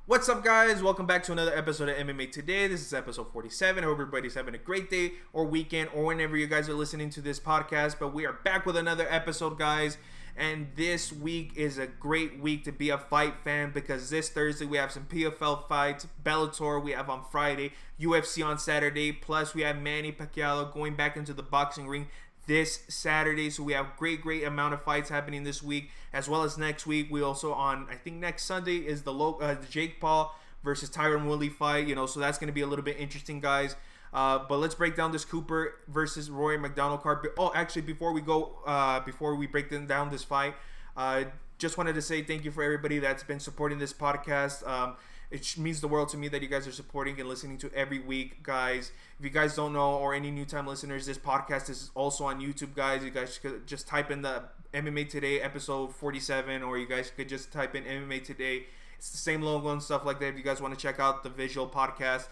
What's up, guys? Welcome back to another episode of MMA Today. This is episode 47. I hope everybody's having a great day or weekend or whenever you guys are listening to this podcast. But we are back with another episode, guys. And this week is a great week to be a fight fan because this Thursday we have some PFL fights, Bellator we have on Friday, UFC on Saturday, plus we have Manny Pacquiao going back into the boxing ring this Saturday. So we have great amount of fights happening this week, as well as next week. We also I think next Sunday is the Jake Paul versus Tyron Woodley fight, so that's going to be a little bit interesting, guys. But let's break down this Cooper versus Rory McDonald card. Oh, actually, before we break down this fight, just wanted to say thank you for everybody that's been supporting this podcast. It means the world to me that you guys are supporting and listening to every week, guys. If you guys don't know, or any new time listeners, this podcast is also on YouTube, guys. You guys could just type in the MMA Today episode 47, or you guys could just type in MMA Today. It's the same logo and stuff like that if you guys want to check out the visual podcast.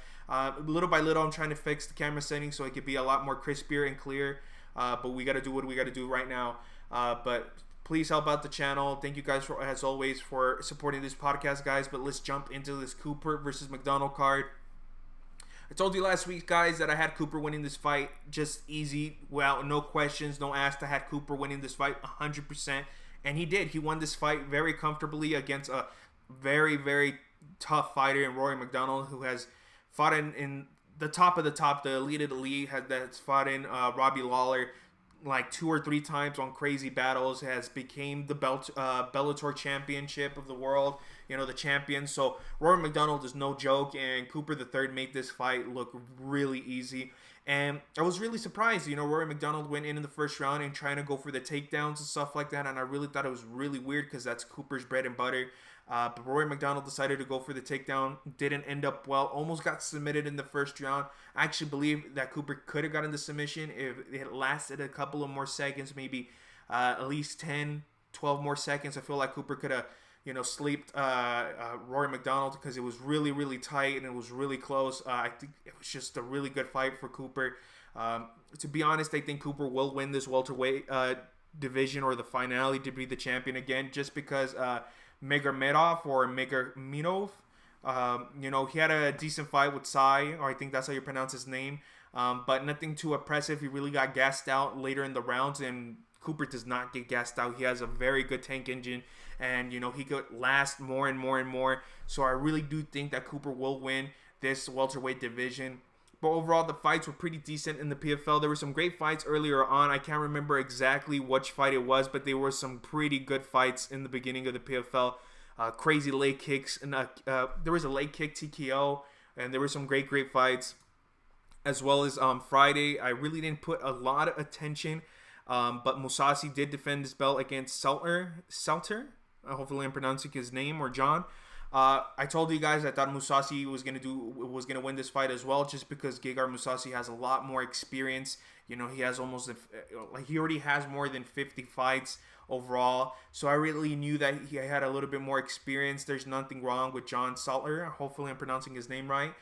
Little by little, I'm trying to fix the camera settings so it could be a lot more crispier and clear. But we got to do what we got to do right now. But please help out the channel. Thank you guys, as always, for supporting this podcast, guys. But let's jump into this Cooper versus McDonald card. I told you last week, guys, that I had Cooper winning this fight just easy. Well, no questions, no asked. I had Cooper winning this fight 100%. And he did. He won this fight very comfortably against a very tough fighter in Rory McDonald, who has fought in the top of the top, the elite of the elite, that's fought in Robbie Lawler like 2 or 3 times on crazy battles, has became the Bellator championship of the world, the champion. So Rory McDonald is no joke, and Cooper III made this fight look really easy. And I was really surprised, Rory McDonald went in the first round and trying to go for the takedowns and stuff like that, and I really thought it was really weird because that's Cooper's bread and butter. But Rory McDonald decided to go for the takedown. Didn't end up well. Almost got submitted in the first round. I actually believe that Cooper could have gotten the submission if it lasted a couple of more seconds, maybe at least 10, 12 more seconds. I feel like Cooper could have, sleeped Rory McDonald because it was really tight and it was really close. I think it was just a really good fight for Cooper. To be honest, I think Cooper will win this welterweight division, or the finale to be the champion again, just because Magomedov or Magomedov, he had a decent fight with Sai, or I think that's how you pronounce his name, but nothing too impressive. He really got gassed out later in the rounds, and Cooper does not get gassed out. He has a very good tank engine, and he could last more and more. So I really do think that Cooper will win this welterweight division. But overall, the fights were pretty decent in the PFL. There were some great fights earlier on. I can't remember exactly which fight it was, but there were some pretty good fights in the beginning of the PFL. Crazy leg kicks, and there was a leg kick TKO, and there were some great fights. As well as Friday, I really didn't put a lot of attention, but Mousasi did defend his belt against Salter. Hopefully I'm pronouncing his name, or John. I told you guys I thought Mousasi was gonna win this fight as well, just because Gegard Mousasi has a lot more experience. He has he already has more than 50 fights overall. So I really knew that he had a little bit more experience. There's nothing wrong with John Salter. Hopefully I'm pronouncing his name right.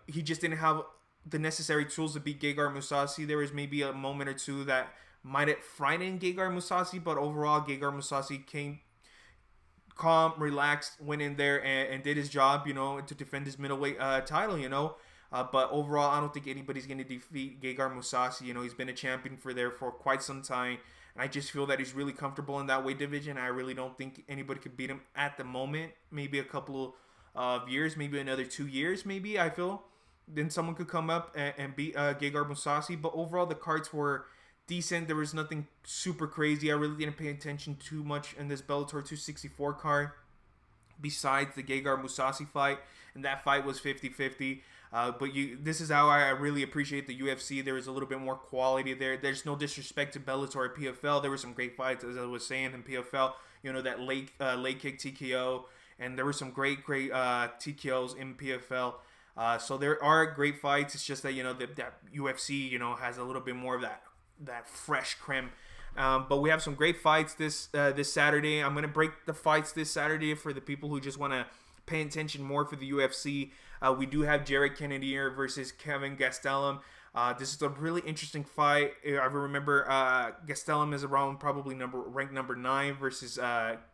He just didn't have the necessary tools to beat Gegard Mousasi. There was maybe a moment or two that might have frightened Gegard Mousasi, but overall Gegard Mousasi came calm, relaxed, went in there and did his job, to defend his middleweight title, but overall, I don't think anybody's going to defeat Gegard Mousasi. He's been a champion for quite some time, and I just feel that he's really comfortable in that weight division. I really don't think anybody could beat him at the moment. Maybe a couple of years, maybe another 2 years, maybe, I feel. Then someone could come up and beat Gegard Mousasi, but overall, the cards were decent. There was nothing super crazy. I really didn't pay attention too much in this Bellator 264 card besides the Gegard Mousasi fight, and that fight was 50-50. But this is how I really appreciate the UFC. There is a little bit more quality there. There's no disrespect to Bellator or PFL. There were some great fights, as I was saying, in PFL. That leg kick TKO, and there were some great TKOs in PFL. So there are great fights. It's just that that UFC has a little bit more of that fresh creme. But we have some great fights this Saturday. I'm gonna break the fights this Saturday for the people who just want to pay attention more for the UFC. We do have Jared Cannonier versus Kelvin Gastelum. This is a really interesting fight. I remember Gastelum is around probably ranked number 9 versus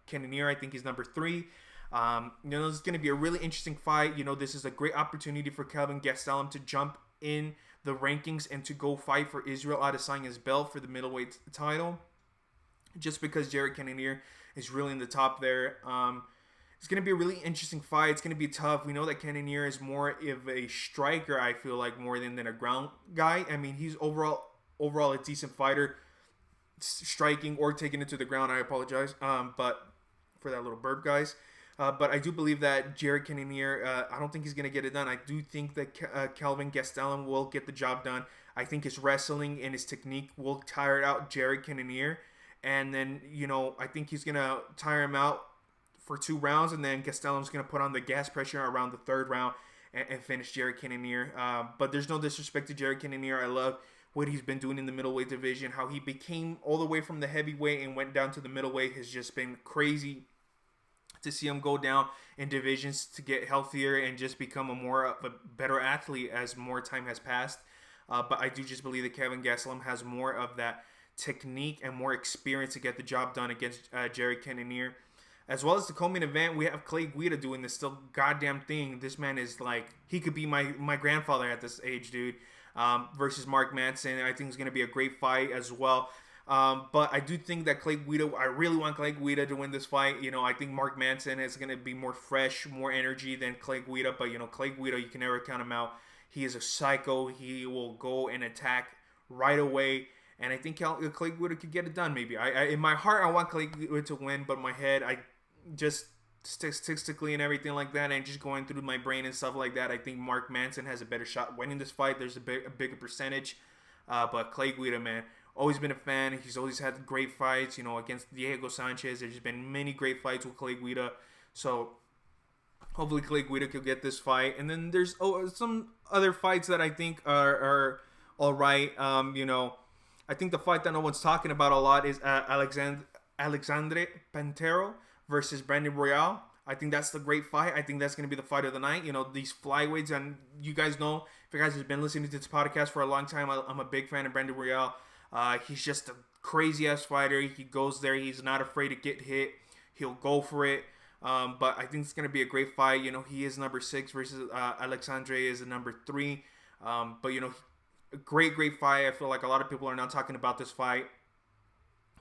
Cannonier. I think he's number 3. It's going to be a really interesting fight. This is a great opportunity for Kelvin Gastelum to jump in the rankings and to go fight for Israel Adesanya's belt for the middleweight title. Just because Jared Cannonier is really in the top there. It's going to be a really interesting fight. It's going to be tough. We know that Cannonier is more of a striker, I feel like, more than a ground guy. I mean, he's overall a decent fighter, striking or taking it to the ground. I apologize, but for that little burp, guys. But I do believe that Jared Cannonier, I don't think he's going to get it done. I do think that Kelvin Gastelum will get the job done. I think his wrestling and his technique will tire out Jared Cannonier. And then, I think he's going to tire him out for 2 rounds. And then Gastelum's going to put on the gas pressure around the 3rd round and finish Jared Cannonier. But there's no disrespect to Jared Cannonier. I love what he's been doing in the middleweight division. How he became all the way from the heavyweight and went down to the middleweight has just been crazy. To see him go down in divisions to get healthier and just become a better athlete as more time has passed. But I do just believe that Kelvin Gastelum has more of that technique and more experience to get the job done against Jared Cannonier. As well as the co-main event, we have Clay Guida doing this still goddamn thing. This man is like, he could be my grandfather at this age, dude. Versus Mark Manson. I think it's going to be a great fight as well. But I do think that I really want Clay Guida to win this fight. I think Mark Manson is going to be more fresh, more energy than Clay Guida. But, Clay Guida, you can never count him out. He is a psycho. He will go and attack right away. And I think Clay Guida could get it done, maybe. In my heart, I want Clay Guida to win. But in my head, I just statistically and everything like that, and just going through my brain and stuff like that, I think Mark Manson has a better shot winning this fight. There's a bigger percentage. But Clay Guida, man. Always been a fan. He's always had great fights, against Diego Sanchez. There's been many great fights with Clay Guida. So, hopefully Clay Guida could get this fight. And then there's some other fights that I think are all right. I think the fight that no one's talking about a lot is Alexandre Pantero versus Brandon Royale. I think that's the great fight. I think that's going to be the fight of the night. These flyweights, and you guys know, if you guys have been listening to this podcast for a long time, I'm a big fan of Brandon Royale. He's just a crazy-ass fighter. He goes there. He's not afraid to get hit. He'll go for it. But I think it's going to be a great fight. He is number 6 versus Alexandre is number 3. But, a great fight. I feel like a lot of people are now talking about this fight.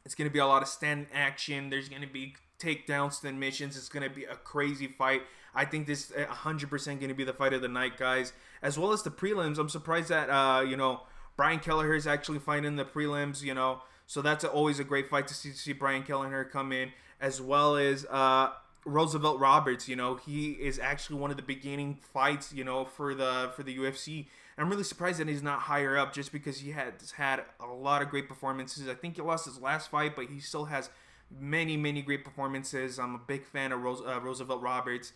It's going to be a lot of stand action. There's going to be takedowns, submissions. It's going to be a crazy fight. I think this is 100% going to be the fight of the night, guys. As well as the prelims. I'm surprised that, Brian Kelleher is actually fighting in the prelims, so that's always a great fight to see Brian Kelleher come in, as well as Roosevelt Roberts. He is actually one of the beginning fights, for the UFC. And I'm really surprised that he's not higher up, just because he has had a lot of great performances. I think he lost his last fight, but he still has many great performances. I'm a big fan of Roosevelt Roberts,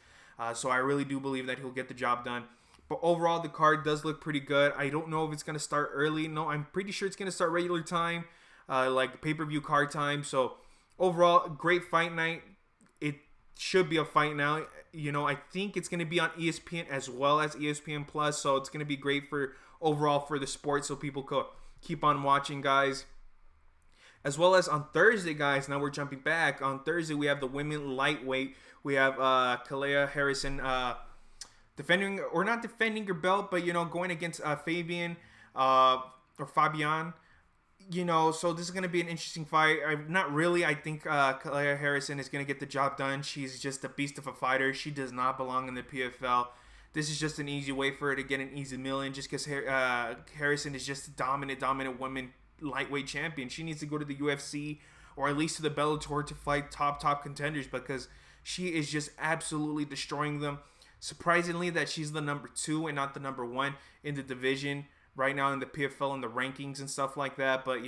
so I really do believe that he'll get the job done. But overall, the card does look pretty good. I don't know if it's going to start early. No, I'm pretty sure it's going to start regular time, like pay-per-view card time. So, overall, great fight night. It should be a fight now. I think it's going to be on ESPN as well as ESPN Plus. So, it's going to be great for the sport, so people could keep on watching, guys. As well as on Thursday, guys. Now we're jumping back. On Thursday, we have the women lightweight. We have Kalea Harrison defending or not defending your belt, but going against Fabian or Fabian. So this is going to be an interesting fight. Not really. I think Kalea Harrison is going to get the job done. She's just a beast of a fighter. She does not belong in the PFL. This is just an easy way for her to get an easy million, just because Harrison is just a dominant women lightweight champion. She needs to go to the UFC or at least to the Bellator to fight top contenders, because she is just absolutely destroying them. Surprisingly that she's the number 2 and not the number 1 in the division right now in the PFL and the rankings and stuff like that. But,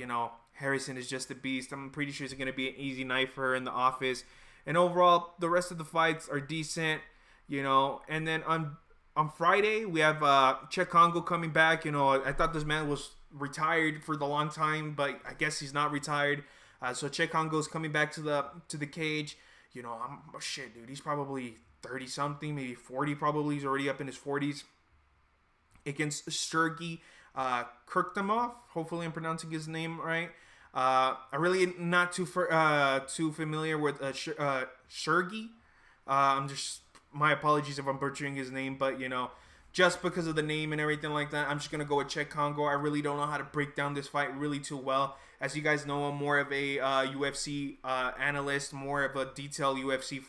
Harrison is just a beast. I'm pretty sure it's going to be an easy night for her in the office. And overall, the rest of the fights are decent, And then on Friday, we have Cheick Kongo coming back. I thought this man was retired for the long time, but I guess he's not retired. So Cheick Kongo is coming back to the cage. Shit, dude. He's probably 30-something, maybe 40 probably. He's already up in his 40s. Against Sergey Kirktamov. Hopefully I'm pronouncing his name right. I'm really not too familiar with Sergey. My apologies if I'm butchering his name, but just because of the name and everything like that, I'm just gonna go with Cheick Kongo. I really don't know how to break down this fight really too well. As you guys know, I'm more of a UFC analyst, more of a detailed UFC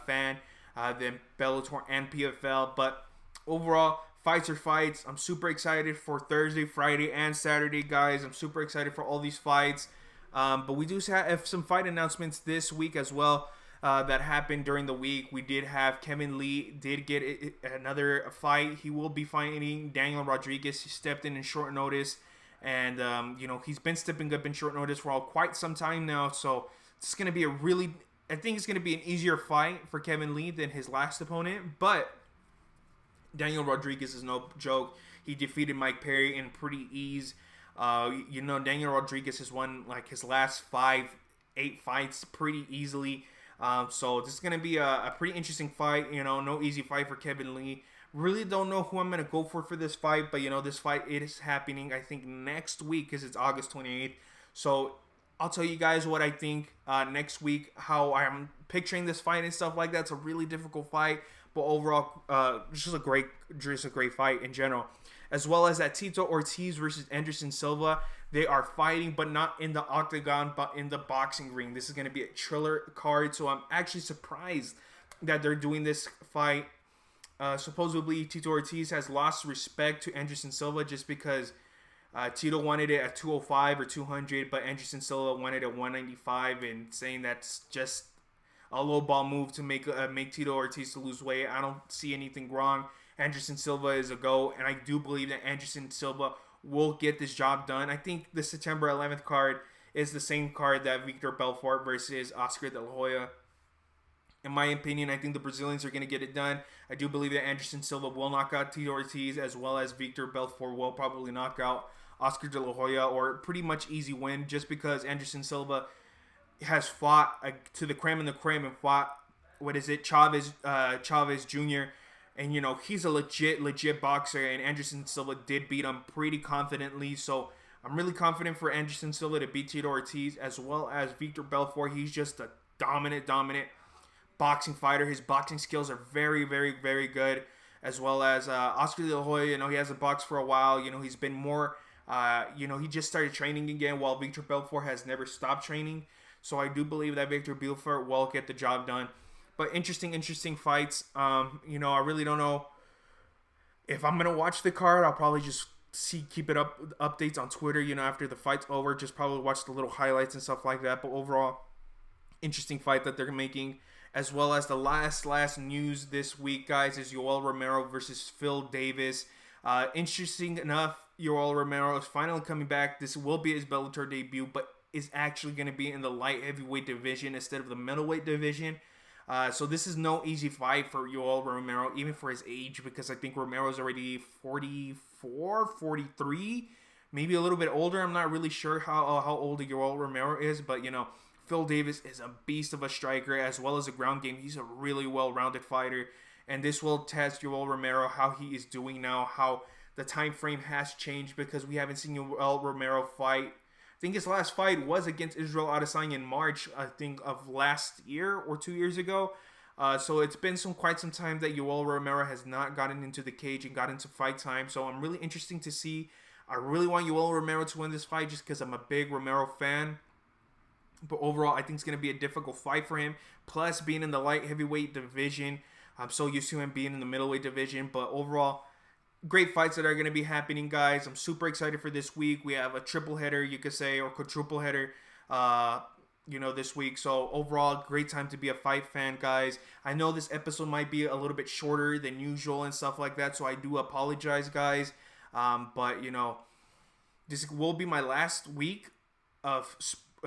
fan than Bellator and PFL. But overall, fights are fights. I'm super excited for Thursday, Friday, and Saturday, guys. I'm super excited for all these fights. But we do have some fight announcements this week as well. That happened during the week. We did have Kevin Lee did get another fight. He will be fighting Daniel Rodriguez. He stepped in short notice, and he's been stepping up in short notice for quite some time now. So it's going to be I think it's going to be an easier fight for Kevin Lee than his last opponent. But Daniel Rodriguez is no joke. He defeated Mike Perry in pretty ease. Daniel Rodriguez has won like his last 8 fights pretty easily. So this is going to be a pretty interesting fight. No easy fight for Kevin Lee. Really don't know who I'm going to go for this fight. But, this fight, it is happening, I think, next week because it's August 28th. So I'll tell you guys what I think next week, how I'm picturing this fight and stuff like that. It's a really difficult fight. But overall, just a great fight in general. As well as that Tito Ortiz versus Anderson Silva. They are fighting, but not in the octagon, but in the boxing ring. This is going to be a thriller card, so I'm actually surprised that they're doing this fight. Supposedly, Tito Ortiz has lost respect to Anderson Silva just because Tito wanted it at 205 or 200, but Anderson Silva wanted it at 195, and saying that's just a low ball move to make Tito Ortiz to lose weight. I don't see anything wrong. Anderson Silva is a go, and I do believe that Anderson Silva will get this job done. I think the September 11th card is the same card that Victor Belfort versus Oscar De La Hoya. In my opinion, I think the Brazilians are going to get it done. I do believe that Anderson Silva will knock out Tito Ortiz, as well as Victor Belfort will probably knock out Oscar De La Hoya, or pretty much easy win, just because Anderson Silva has fought to the creme and and fought, Chavez Jr., and, he's a legit boxer, and Anderson Silva did beat him pretty confidently. So I'm really confident for Anderson Silva to beat Tito Ortiz, as well as Victor Belfort. He's just a dominant boxing fighter. His boxing skills are very, very, very good, as well as Oscar De La Hoya. He hasn't boxed for a while. He's been more, he just started training again, while Victor Belfort has never stopped training. So I do believe that Victor Belfort will get the job done. But interesting fights. I really don't know if I'm going to watch the card. I'll probably just keep it updates on Twitter, after the fight's over. Just probably watch the little highlights and stuff like that. But overall, interesting fight that they're making. As well as the last news this week, guys, is Yoel Romero versus Phil Davis. Interesting enough, Yoel Romero is finally coming back. This will be his Bellator debut, but is actually going to be in the light heavyweight division instead of the middleweight division. So this is no easy fight for Yoel Romero, even for his age, because I think Romero's already 44, 43, maybe a little bit older. I'm not really sure how old Yoel Romero is, but, Phil Davis is a beast of a striker, as well as a ground game. He's a really well-rounded fighter, and this will test Yoel Romero, how he is doing now, how the time frame has changed, because we haven't seen Yoel Romero fight. I think his last fight was against Israel Adesanya in March, I think, of last year or 2 years ago. So it's been quite some time that Yoel Romero has not gotten into the cage and got into fight time. So I'm really interested to see. I really want Yoel Romero to win this fight just because I'm a big Romero fan. But overall, I think it's going to be a difficult fight for him. Plus, being in the light heavyweight division, I'm so used to him being in the middleweight division. But overall, great fights that are going to be happening, guys. I'm super excited for this week. We have a triple header, you could say, or quadruple header, this week. So overall, great time to be a fight fan, guys. I know this episode might be a little bit shorter than usual and stuff like that, so I do apologize, guys. But this will be my last week of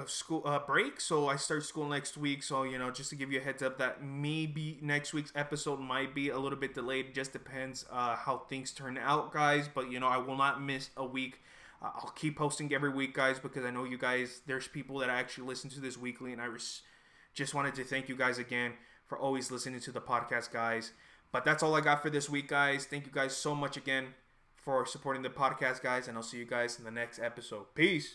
school break, so I start school next week. So just to give you a heads up that maybe next week's episode might be a little bit delayed. It just depends how things turn out, guys. But I will not miss a week. I'll keep posting every week, guys, because I know you guys, there's people that actually listen to this weekly, and I just wanted to thank you guys again for always listening to the podcast, guys. But that's all I got for this week, guys. Thank you guys so much again for supporting the podcast, guys, and I'll see you guys in the next episode. Peace.